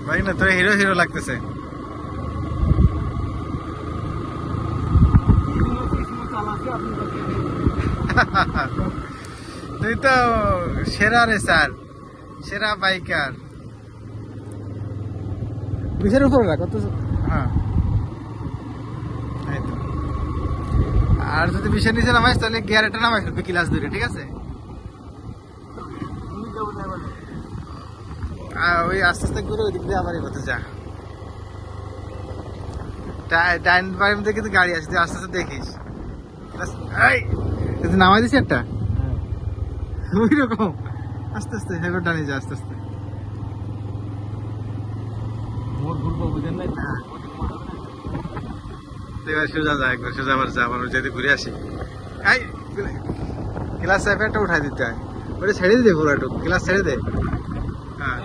ভাই না, তোর হিরো হিরো লাগতেছে। তুই তো সেরা রেসার, সেরা বাইকার। বিশের উপরে রাখ কত। হ্যাঁ, এই তো। আর যদি বিশের নিচে নামাইস তাহলে গিয়ারটা নামাই ফেলবি ক্লাস ধরে, ঠিক আছে? ওই আস্তে আস্তে ঘুরে ওই দিক দিয়ে আবার এগোতে যা। ডাইন বাড়ির মধ্যে কিন্তু গাড়ি আছে, তুই আস্তে আস্তে দেখিস। এই, তুই নামাই দিস একটা ওই রকম আস্তে আস্তে হেগো টানি যা আস্তে আস্তে। এবার সোজা যা, একবার সোজা আবার যা, আবার যদি ঘুরে আসি। এই ক্লাস সাইফারটা উঠাই দিতে হয়, ওটা ছেড়ে দিতে পুরো একটু ক্লাস ছেড়ে দে। হ্যাঁ